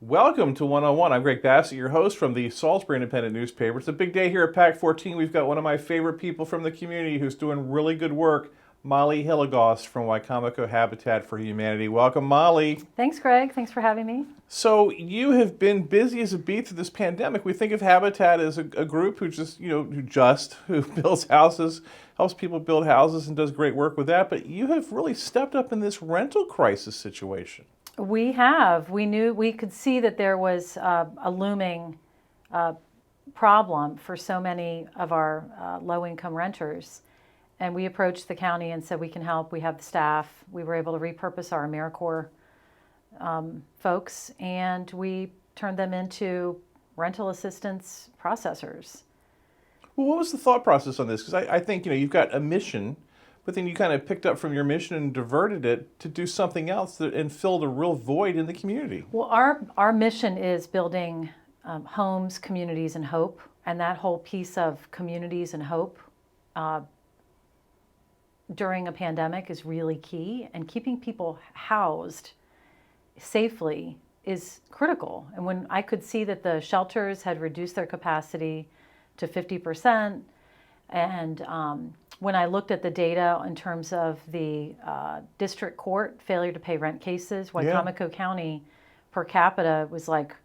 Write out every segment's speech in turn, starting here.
Welcome to One-on-One. I'm Greg Bassett, your host from the Salisbury Independent newspaper. It's a big day here at PAC 14. We've got one of my favorite people from the community who's doing really good work, Molly Hilligoss from Wicomico Habitat for Humanity. Welcome, Molly. Thanks, Greg. Thanks for having me. So you have been busy as a bee through this pandemic. We think of Habitat as a group who who builds houses, helps people build houses and does great work with that. But you have really stepped up in this rental crisis situation. We have. We could see that there was a looming problem for so many of our low-income renters. And we approached the county and said, we can help. We have the staff. We were able to repurpose our AmeriCorps folks, and we turned them into rental assistance processors. Well, what was the thought process on this? Because I think, you've got a mission, but then you kind of picked up from your mission and diverted it to do something else and filled a real void in the community. Well, our mission is building homes, communities, and hope. And that whole piece of communities and hope during a pandemic is really key. And keeping people housed safely is critical. And when I could see that the shelters had reduced their capacity to 50%, and when I looked at the data in terms of the district court failure to pay rent cases, Wicomico County per capita was like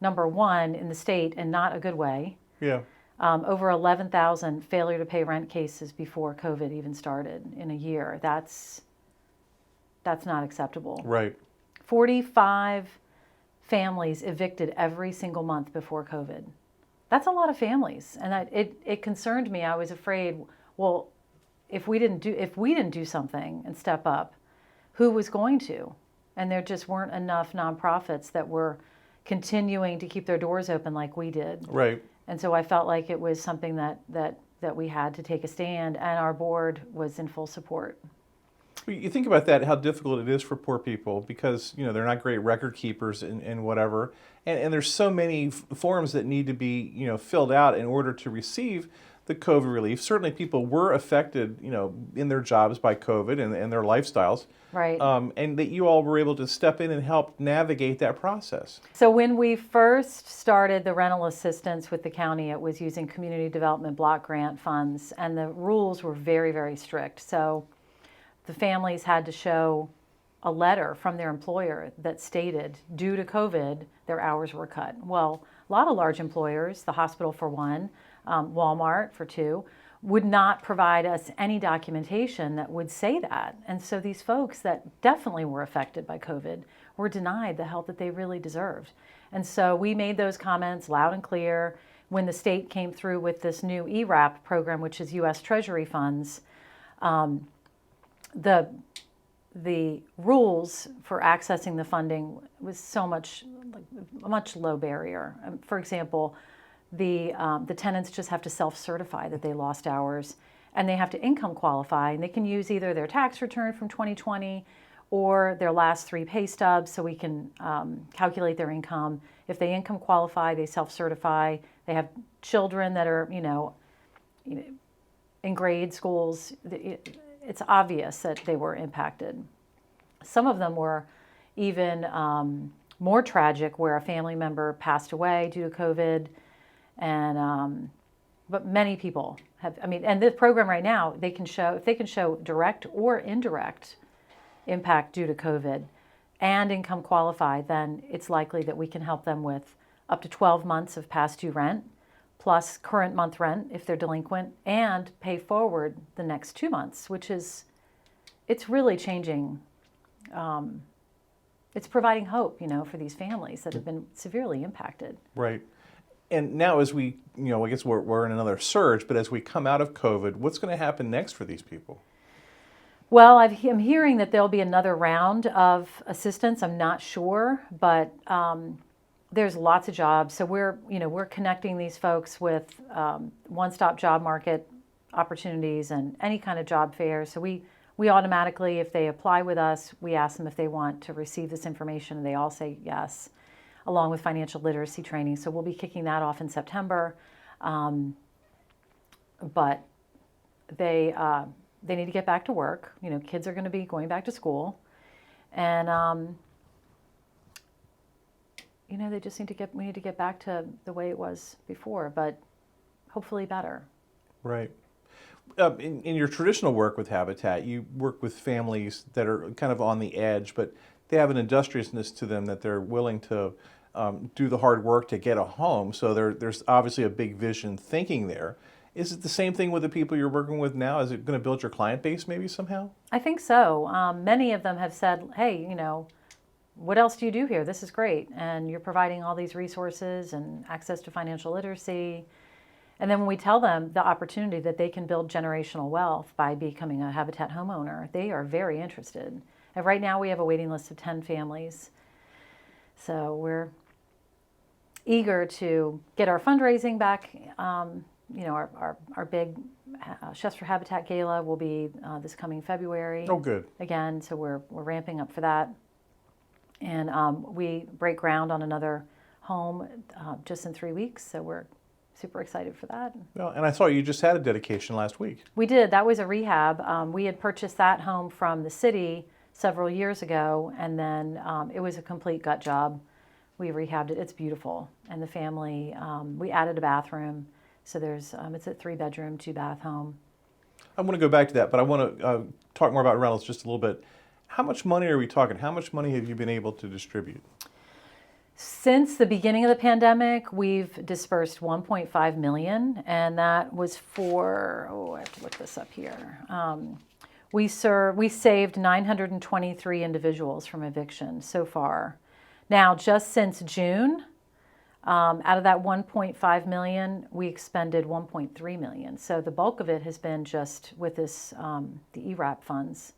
#1 in the state, and not a good way. Yeah. Over 11,000 failure to pay rent cases before COVID even started in a year. That's not acceptable. Right. 45 families evicted every single month before COVID. That's a lot of families, and it concerned me. I was afraid, well, if we didn't do something and step up, who was going to? And there just weren't enough nonprofits that were continuing to keep their doors open like we did. Right. And so I felt like it was something that we had to take a stand, and our board was in full support. You think about that, how difficult it is for poor people because, they're not great record keepers and whatever. And there's so many forms that need to be, filled out in order to receive the COVID relief. Certainly people were affected, in their jobs by COVID and their lifestyles. Right. And that you all were able to step in and help navigate that process. So when we first started the rental assistance with the county, it was using community development block grant funds, and the rules were very, very strict. So the families had to show a letter from their employer that stated, due to COVID, their hours were cut. Well, a lot of large employers, the hospital for one, Walmart for two, would not provide us any documentation that would say that. And so these folks that definitely were affected by COVID were denied the help that they really deserved. And so we made those comments loud and clear when the state came through with this new ERAP program, which is U.S. Treasury funds. The rules for accessing the funding was so much, a much low barrier. For example, the tenants just have to self-certify that they lost hours, and they have to income qualify, and they can use either their tax return from 2020 or their last 3 pay stubs, so we can calculate their income. If they income qualify, they self-certify. They have children that are, in grade schools. It's obvious that they were impacted. Some of them were even more tragic, where a family member passed away due to COVID, and but many people have. And the program right now, if they can show direct or indirect impact due to COVID and income qualify, then it's likely that we can help them with up to 12 months of past due rent, plus current month rent if they're delinquent, and pay forward the next 2 months, it's really changing. It's providing hope, for these families that have been severely impacted. Right. And now as we, I guess we're in another surge, but as we come out of COVID, what's going to happen next for these people? Well, I'm hearing that there'll be another round of assistance. I'm not sure, but there's lots of jobs. So we're connecting these folks with one-stop job market opportunities and any kind of job fairs. So we automatically, if they apply with us, we ask them if they want to receive this information, and they all say yes, along with financial literacy training. So we'll be kicking that off in September. But they need to get back to work. Kids are going to be going back to school. And they just we need to get back to the way it was before, but hopefully better. Right. In your traditional work with Habitat, you work with families that are kind of on the edge, but they have an industriousness to them that they're willing to do the hard work to get a home. So there's obviously a big vision thinking there. Is it the same thing with the people you're working with now? Is it going to build your client base maybe somehow? I think so. Many of them have said, hey, what else do you do here? This is great. And you're providing all these resources and access to financial literacy. And then when we tell them the opportunity that they can build generational wealth by becoming a Habitat homeowner, they are very interested. And right now we have a waiting list of 10 families. So we're eager to get our fundraising back. Our big Chefs for Habitat Gala will be this coming February. Oh, good. Again, so we're ramping up for that. And we break ground on another home just in 3 weeks, so we're super excited for that. Well, and I saw you just had a dedication last week. We did. That was a rehab. We had purchased that home from the city several years ago, and then it was a complete gut job. We rehabbed it. It's beautiful. And the family, we added a bathroom. So it's a 3-bedroom, 2-bath home. I want to go back to that, but I want to talk more about rentals just a little bit. How much money are we talking? How much money have you been able to distribute? Since the beginning of the pandemic, we've dispersed $1.5 million, and that was for, I have to look this up here. We saved 923 individuals from eviction so far. Now, just since June, out of that 1.5 million, we expended 1.3 million. So the bulk of it has been just with this, the ERAP funds.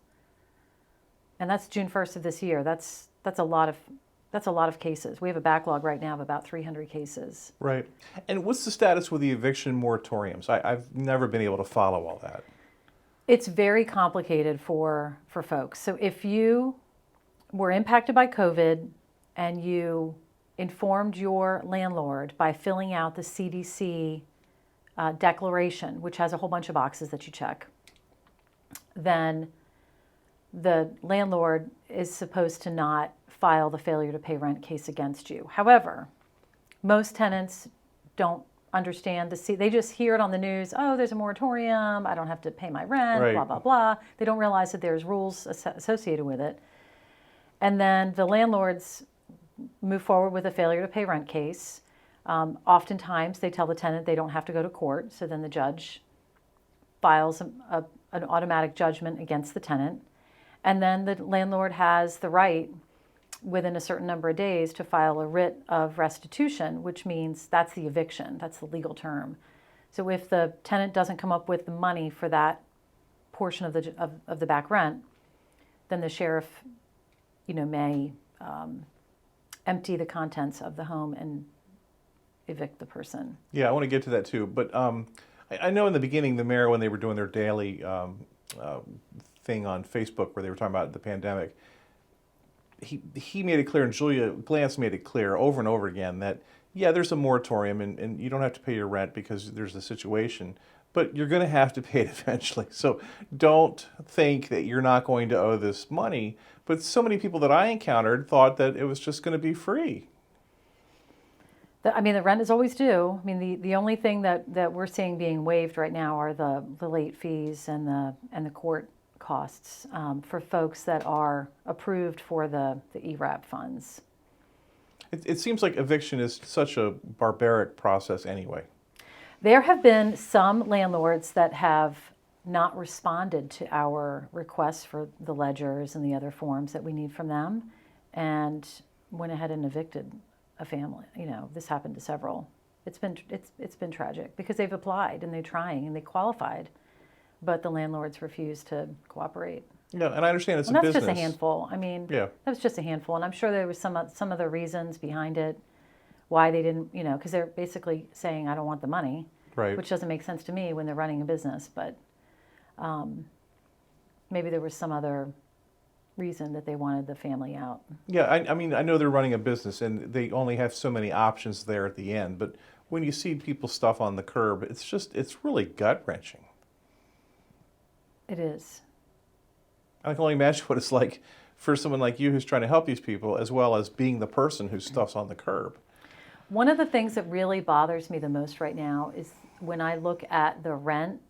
And that's June 1st of this year. That's a lot of cases. We have a backlog right now of about 300 cases. Right. And what's the status with the eviction moratoriums? I've never been able to follow all that. It's very complicated for folks. So if you were impacted by COVID and you informed your landlord by filling out the CDC declaration, which has a whole bunch of boxes that you check, then the landlord is supposed to not file the failure to pay rent case against you. However, most tenants don't understand they just hear it on the news, oh, there's a moratorium, I don't have to pay my rent, right. Blah, blah, blah. They don't realize that there's rules associated with it. And then the landlords move forward with a failure to pay rent case. Oftentimes they tell the tenant they don't have to go to court, so then the judge files an automatic judgment against the tenant. And then the landlord has the right within a certain number of days to file a writ of restitution, which means that's the eviction, that's the legal term. So if the tenant doesn't come up with the money for that portion of the back rent, then the sheriff, may empty the contents of the home and evict the person. Yeah, I want to get to that too. But I know in the beginning, the mayor, when they were doing their daily thing on Facebook where they were talking about the pandemic, he made it clear, and Julia Glantz made it clear over and over again that, yeah, there's a moratorium and you don't have to pay your rent because there's a situation, but you're going to have to pay it eventually. So don't think that you're not going to owe this money. But so many people that I encountered thought that it was just going to be free. The rent is always due. The only thing that we're seeing being waived right now are the late fees and the court costs for folks that are approved for the ERAP funds. It seems like eviction is such a barbaric process anyway. There have been some landlords that have not responded to our requests for the ledgers and the other forms that we need from them, and went ahead and evicted a family. This happened to several. It's been tragic because they've applied and they're trying and they qualified, but the landlords refuse to cooperate. Yeah, and I understand it's a that's business. Just a handful. Yeah. That was just a handful, and I'm sure there was some of the reasons behind it, why they didn't, because they're basically saying, I don't want the money, right? Which doesn't make sense to me when they're running a business, but maybe there was some other reason that they wanted the family out. Yeah, I know they're running a business and they only have so many options there at the end, but when you see people's stuff on the curb, it's really gut-wrenching. It is. I can only imagine what it's like for someone like you who's trying to help these people, as well as being the person whose stuff's on the curb. One of the things that really bothers me the most right now is when I look at the rent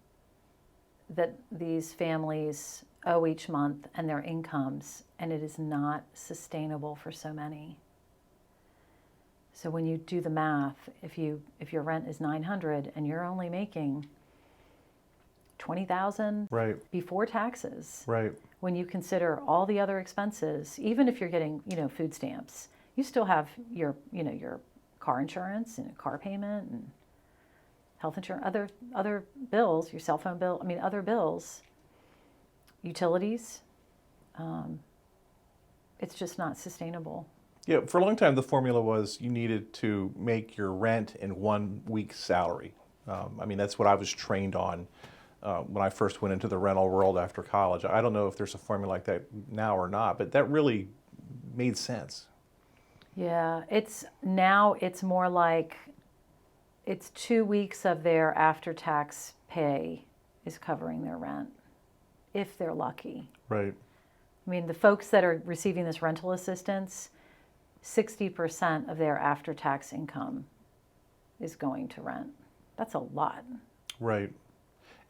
that these families owe each month and their incomes, and it is not sustainable for so many. So when you do the math, if your rent is $900 and you're only making $20,000 Right. before taxes, Right. when you consider all the other expenses, even if you're getting, food stamps, you still have your car insurance and a car payment and health insurance, other bills, your cell phone bill, other bills, utilities. It's just not sustainable. Yeah, for a long time, the formula was you needed to make your rent in 1 week's salary. That's what I was trained on when I first went into the rental world after college. I don't know if there's a formula like that now or not, but that really made sense. Yeah, it's more like it's 2 weeks of their after-tax pay is covering their rent, if they're lucky. Right. The folks that are receiving this rental assistance, 60% of their after-tax income is going to rent. That's a lot. Right.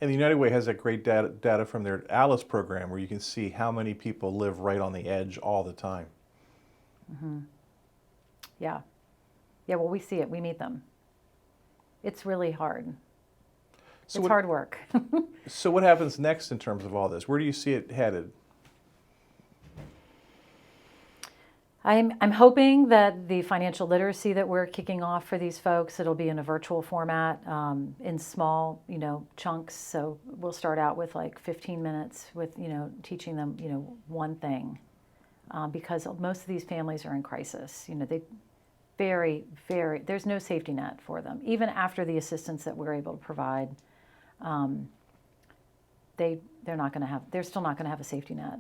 And the United Way has that great data from their Alice program where you can see how many people live right on the edge all the time. Mm-hmm. Yeah. Yeah, well, we see it. We meet them. It's really hard. It's hard work. So what happens next in terms of all this? Where do you see it headed? I'm hoping that the financial literacy that we're kicking off for these folks, it'll be in a virtual format, in small, chunks. So we'll start out with like 15 minutes with, teaching them, one thing, because most of these families are in crisis. There's no safety net for them. Even after the assistance that we're able to provide, they're still not going to have a safety net.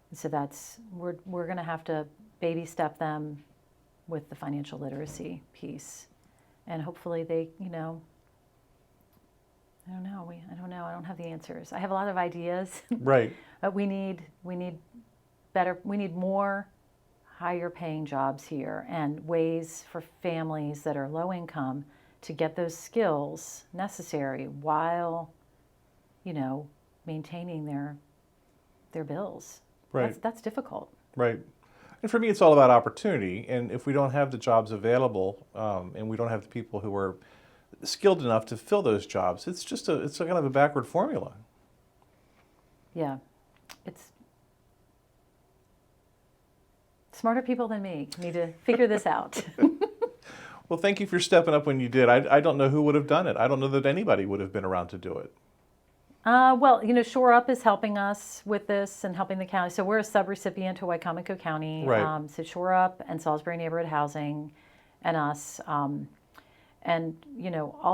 And so we're going to have to baby step them with the financial literacy piece. And hopefully they, I don't know. I don't have the answers. I have a lot of ideas. Right. But we need more higher paying jobs here and ways for families that are low income to get those skills necessary while, maintaining their bills. Right. That's difficult. Right. And for me, it's all about opportunity. And if we don't have the jobs available, and we don't have the people who are skilled enough to fill those jobs, it's kind of a backward formula. Yeah, it's smarter people than me need to figure this out. Well, thank you for stepping up when you did. I don't know who would have done it. I don't know that anybody would have been around to do it. Shore Up is helping us with this and helping the county. So we're a subrecipient to Wicomico County. Right. So Shore Up and Salisbury Neighborhood Housing and us. All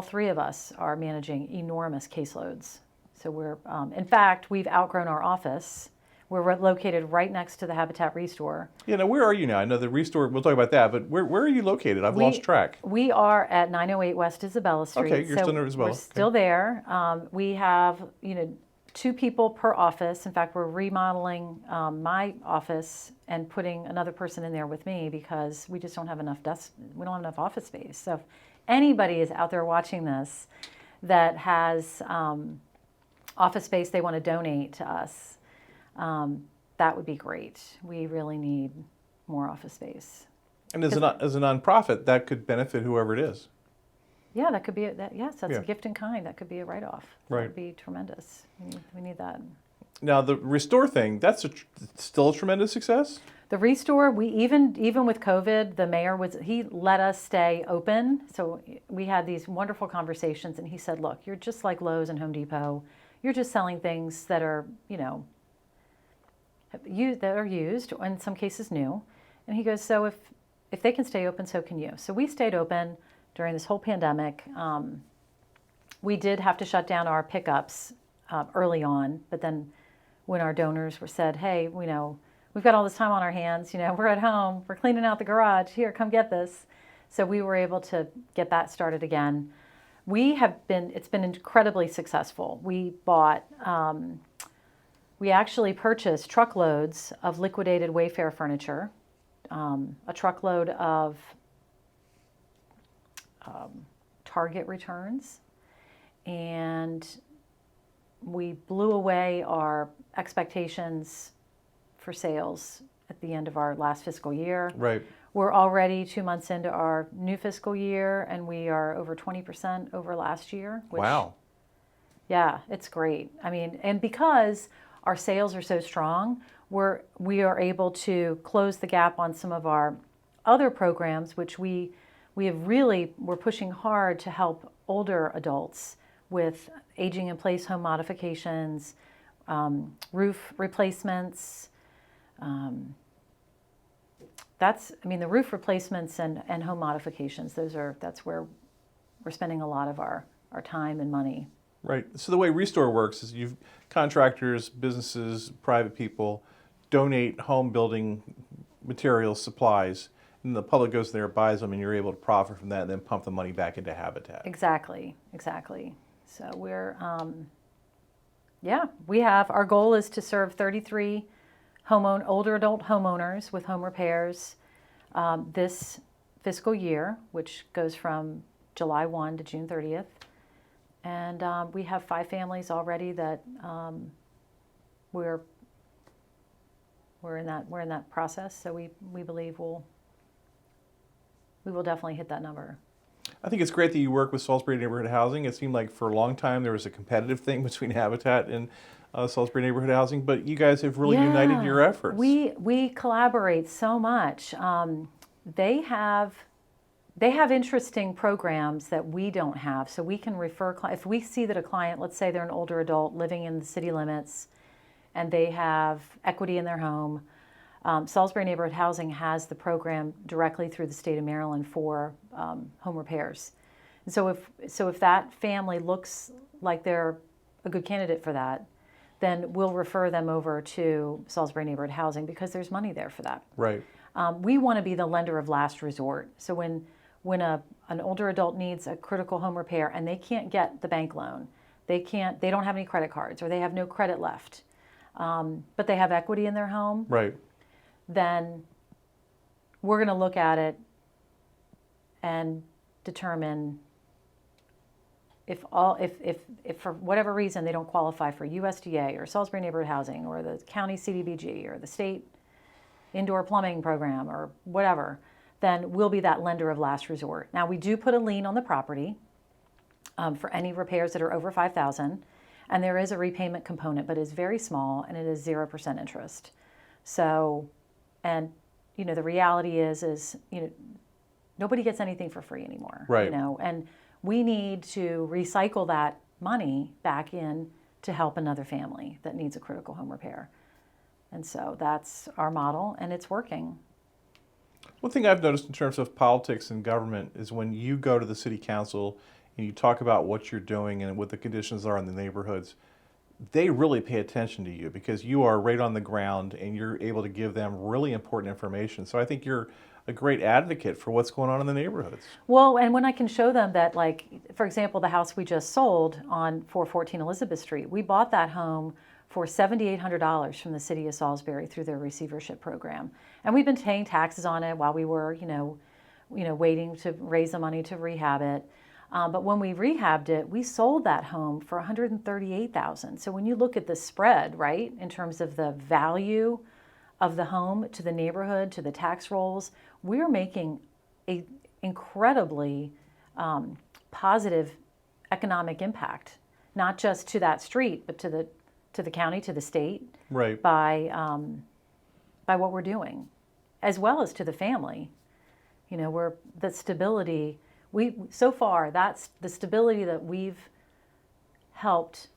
three of us are managing enormous caseloads. So we're, in fact, we've outgrown our office. We're located right next to the Habitat Restore. Yeah, now where are you now? I know the Restore, we'll talk about that, but where are you located? I've lost track. We are at 908 West Isabella Street. Okay, you're still in Isabella. We're still there. We have, 2 people per office. In fact, we're remodeling my office and putting another person in there with me because we just don't have enough we don't have enough office space. So if anybody is out there watching this that has office space they want to donate to us, that would be great. We really need more office space. And as a nonprofit, that could benefit whoever it is. Yeah, that could be that's a gift in kind. That could be a write-off. Right. That would be tremendous. We need that. Now the Restore thing, that's still a tremendous success? The Restore, we even with COVID, the mayor he let us stay open. So we had these wonderful conversations and he said, look, you're just like Lowe's and Home Depot. You're just selling things that are, that are used, or in some cases new. And he goes, so if they can stay open, so can you. So we stayed open during this whole pandemic. We did have to shut down our pickups early on, but then when our donors were said, hey, we've got all this time on our hands, we're at home, we're cleaning out the garage, here, come get this. So we were able to get that started again. It's been incredibly successful. We bought We actually purchased truckloads of liquidated Wayfair furniture, a truckload of Target returns, and we blew away our expectations for sales at the end of our last fiscal year. Right. We're already 2 months into our new fiscal year, and we are over 20% over last year. Which, wow. yeah, it's great. I mean, and because our sales are so strong, we are able to close the gap on some of our other programs, which we're pushing hard to help older adults with aging in place home modifications, roof replacements. The roof replacements and home modifications, that's where we're spending a lot of our time and money. Right. So the way Restore works is you've contractors, businesses, private people donate home building materials, supplies, and the public goes there, buys them, and you're able to profit from that and then pump the money back into Habitat. Exactly. So our goal is to serve 33 older adult homeowners with home repairs this fiscal year, which goes from July 1 to June 30th. And we have 5 families already that we're in that process. So we believe we will definitely hit that number. I think it's great that you work with Salisbury Neighborhood Housing. It seemed like for a long time there was a competitive thing between Habitat and Salisbury Neighborhood Housing, but you guys have really united your efforts. We collaborate so much. They have interesting programs that we don't have, so we can refer if we see that a client, let's say they're an older adult living in the city limits, and they have equity in their home. Salisbury Neighborhood Housing has the program directly through the state of Maryland for home repairs. And so if that family looks like they're a good candidate for that, then we'll refer them over to Salisbury Neighborhood Housing because there's money there for that. Right. We want to be the lender of last resort. So when an older adult needs a critical home repair and they can't get the bank loan, they don't have any credit cards or they have no credit left, but they have equity in their home. Right. Then we're going to look at it and determine if for whatever reason they don't qualify for USDA or Salisbury Neighborhood Housing or the county CDBG or the state indoor plumbing program or whatever, then we'll be that lender of last resort. Now, we do put a lien on the property for any repairs that are over $5,000, and there is a repayment component, but it's very small and it is 0% interest. So, and the reality is nobody gets anything for free anymore. Right. And we need to recycle that money back in to help another family that needs a critical home repair. And so that's our model, and it's working. One thing I've noticed in terms of politics and government is when you go to the city council and you talk about what you're doing and what the conditions are in the neighborhoods, they really pay attention to you because you are right on the ground and you're able to give them really important information. So I think you're a great advocate for what's going on in the neighborhoods. Well, and when I can show them that, like, for example, the house we just sold on 414 Elizabeth Street, we bought that home for $7,800 from the city of Salisbury through their receivership program. And we've been paying taxes on it while we were, waiting to raise the money to rehab it. But when we rehabbed it, we sold that home for $138,000. So when you look at the spread, right, in terms of the value of the home to the neighborhood, to the tax rolls, we're making a incredibly positive economic impact, not just to that street, but to the county, to the state, right, by what we're doing, as well as to the family. The stability. So far, that's the stability that we've helped,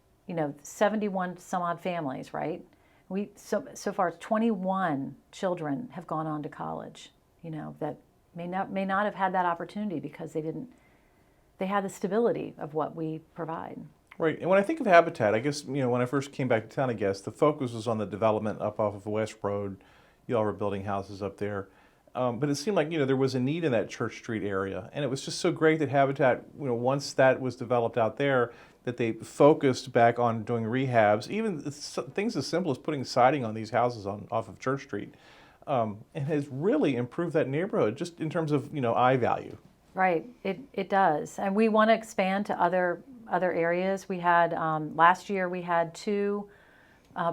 71 some odd families, right? So far 21 children have gone on to college, that may not have had that opportunity because they had the stability of what we provide. Right. And when I think of Habitat, I guess, when I first came back to town, the focus was on the development up off of West Road. You all were building houses up there. But it seemed like, there was a need in that Church Street area. And it was just so great that Habitat, once that was developed out there, that they focused back on doing rehabs, even things as simple as putting siding on these houses off of Church Street. And has really improved that neighborhood just in terms of, eye value. Right, it does. And we want to expand to other areas. We had, last year, we had two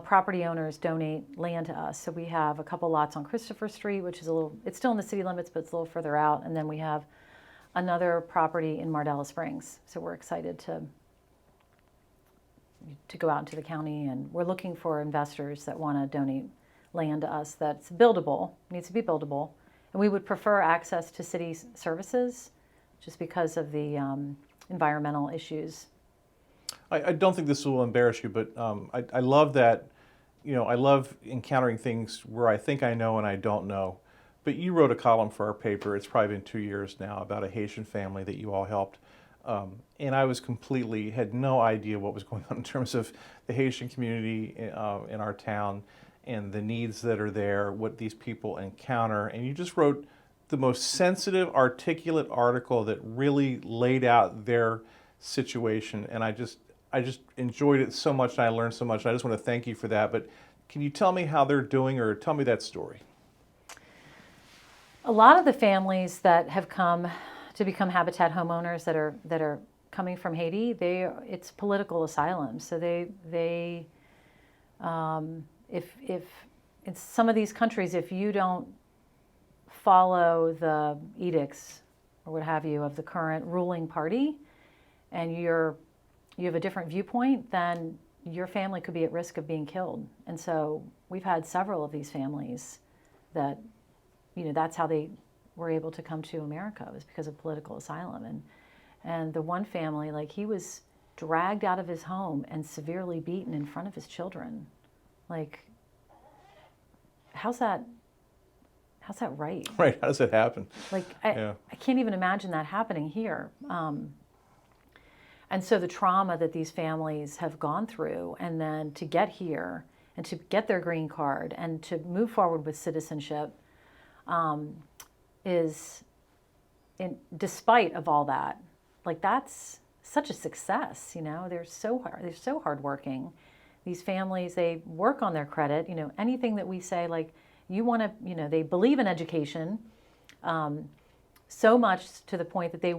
property owners donate land to us. So we have a couple lots on Christopher Street, which is it's still in the city limits, but it's a little further out. And then we have another property in Mardella Springs. So we're excited to go out into the county, and we're looking for investors that want to donate land to us that's buildable, needs to be buildable. And we would prefer access to city services just because of the environmental issues. I don't think this will embarrass you, but I love that, I love encountering things where I think I know and I don't know. But you wrote a column for our paper, it's probably been 2 years now, about a Haitian family that you all helped. And I had no idea what was going on in terms of the Haitian community in our town and the needs that are there, what these people encounter. And you just wrote the most sensitive, articulate article that really laid out their situation. And I just enjoyed it so much, and I learned so much. And I just want to thank you for that. But can you tell me how they're doing, or tell me that story? A lot of the families that have come to become Habitat homeowners that are coming from Haiti, it's political asylum. So if in some of these countries, if you don't follow the edicts or what have you of the current ruling party, and you have a different viewpoint, then your family could be at risk of being killed. And so we've had several of these families that, that's how they were able to come to America, was because of political asylum. And the one family, he was dragged out of his home and severely beaten in front of his children. How's that right? Right, how does that happen? I can't even imagine that happening here. And so the trauma that these families have gone through, and then to get here and to get their green card and to move forward with citizenship, despite of all that, that's such a success. They're so hardworking. These families, they work on their credit. Anything that we say, you want to, they believe in education so much to the point that they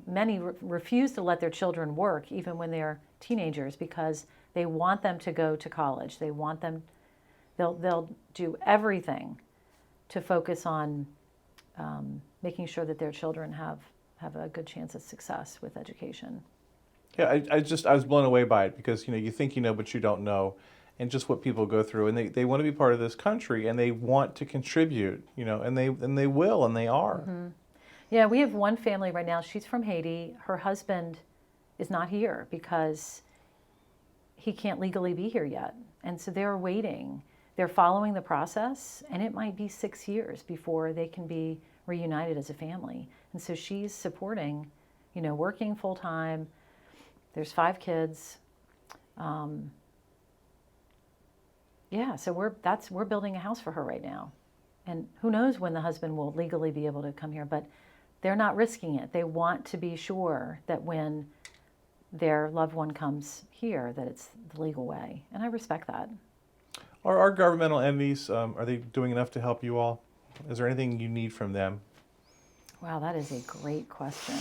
many refuse to let their children work even when they're teenagers, because they want them to go to college. They want them, they'll do everything to focus on making sure that their children have a good chance of success with education. Yeah, I was blown away by it, because you think you know but you don't know, and just what people go through, and they want to be part of this country, and they want to contribute, and they will, and they are. Mm-hmm. Yeah, we have one family right now. She's from Haiti. Her husband is not here because he can't legally be here yet. And so they're waiting. They're following the process, and it might be 6 years before they can be reunited as a family. And so she's supporting, working full time. There's 5 kids. So we're building a house for her right now. And who knows when the husband will legally be able to come here, but they're not risking it. They want to be sure that when their loved one comes here, that it's the legal way. And I respect that. Are our governmental entities, are they doing enough to help you all? Is there anything you need from them? Wow, that is a great question.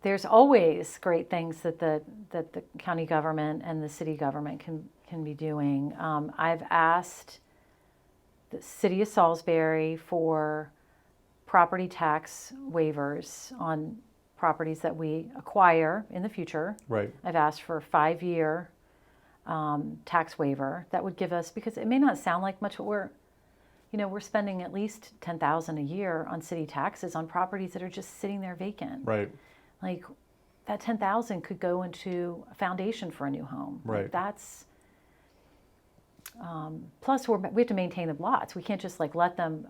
There's always great things that the county government and the city government can be doing. I've asked the city of Salisbury for property tax waivers on properties that we acquire in the future. Right. I've asked for a 5-year tax waiver that would give us, because it may not sound like much, but we're spending at least $10,000 a year on city taxes on properties that are just sitting there vacant. Right. That $10,000 could go into a foundation for a new home. Right. That's plus we have to maintain the lots. We can't just let them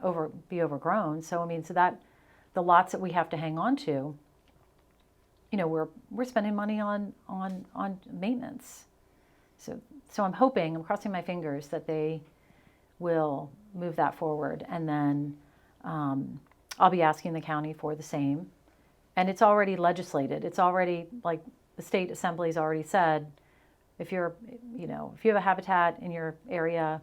be overgrown. So that the lots that we have to hang on to, we're spending money on maintenance. So I'm hoping, I'm crossing my fingers that they will move that forward. And then I'll be asking the county for the same. And it's already legislated. It's already, like, the state assembly's already said, if you have a habitat in your area,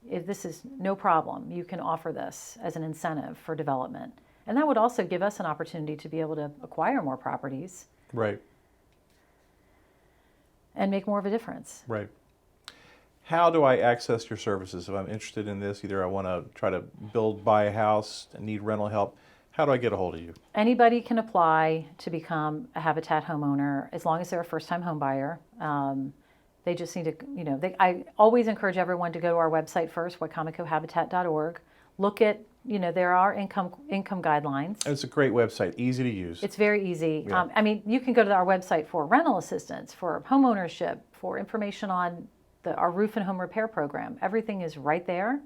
if this is no problem, you can offer this as an incentive for development. And that would also give us an opportunity to be able to acquire more properties. Right. And make more of a difference. Right. How do I access your services if I'm interested in this? Either I want to try to buy a house and need rental help. How do I get a hold of you? Anybody can apply to become a Habitat homeowner as long as they're a first-time home buyer. They just need to, I always encourage everyone to go to our website first, wicomicohabitat.org. Look at, there are income guidelines. It's a great website, easy to use. It's very easy. Yeah. You can go to our website for rental assistance, for home ownership, for information on our roof and home repair program. Everything is right there.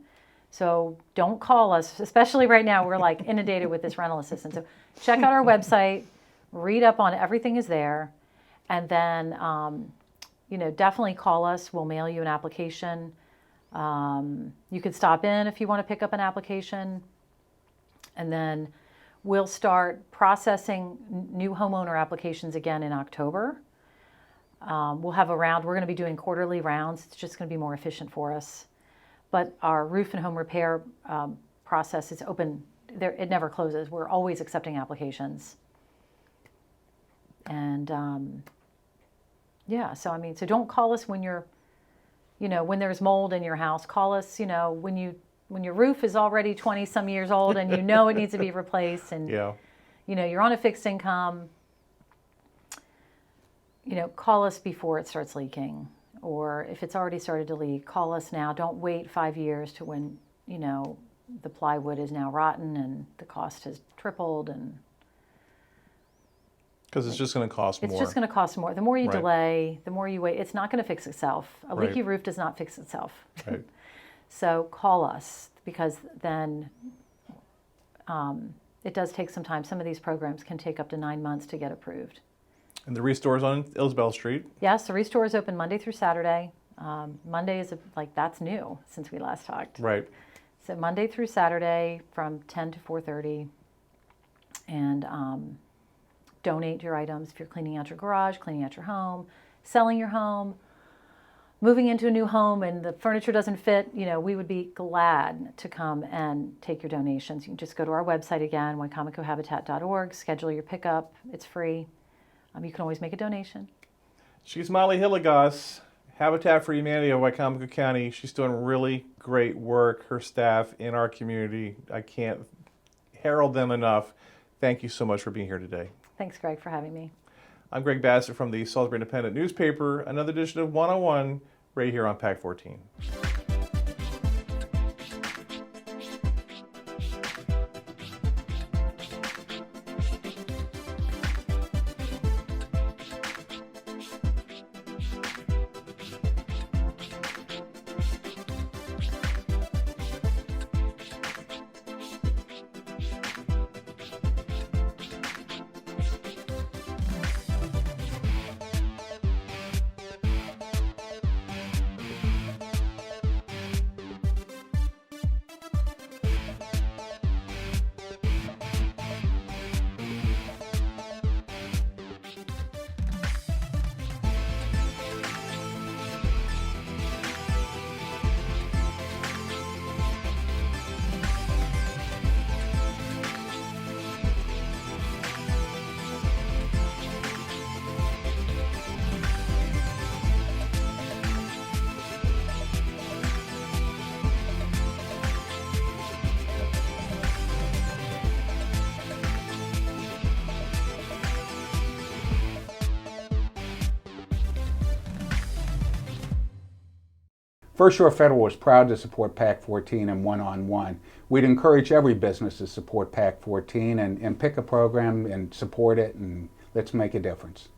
So don't call us, especially right now, we're like inundated with this rental assistance. So check out our website, read up on it, everything is there. And then, definitely call us. We'll mail you an application. You could stop in if you want to pick up an application. And then we'll start processing new homeowner applications again in October. We'll have we're going to be doing quarterly rounds. It's just going to be more efficient for us. But our roof and home repair process is open. It never closes. We're always accepting applications. And so don't call us when when there's mold in your house. Call us, when your roof is already 20 some years old and it needs to be replaced and you're on a fixed income. Call us before it starts leaking. Or if it's already started to leak, call us now. Don't wait 5 years to when, the plywood is now rotten and the cost has tripled. And because it's just going to cost more. It's just going to cost more. The more you Right. delay, the more you wait. It's not going to fix itself. A Right. leaky roof does not fix itself. Right. So call us, because then it does take some time. Some of these programs can take up to 9 months to get approved. And the Restore's on Isabel Street. Yes, the Restore is open Monday through Saturday. Monday is that's new since we last talked. Right. So Monday through Saturday from 10 to 4:30. And donate your items if you're cleaning out your garage, cleaning out your home, selling your home, moving into a new home and the furniture doesn't fit. We would be glad to come and take your donations. You can just go to our website again, wicomicohabitat.org, schedule your pickup. It's free. You can always make a donation. She's Molly Hillegas, Habitat for Humanity of Wicomico County. She's doing really great work. Her staff in our community, I can't herald them enough. Thank you so much for being here today. Thanks, Greg, for having me. I'm Greg Bassett from the Salisbury Independent newspaper. Another edition of 101 right here on PAC 14. First Shore Federal is proud to support PAC 14 and one-on-one. We'd encourage every business to support PAC 14 and pick a program and support it, and let's make a difference.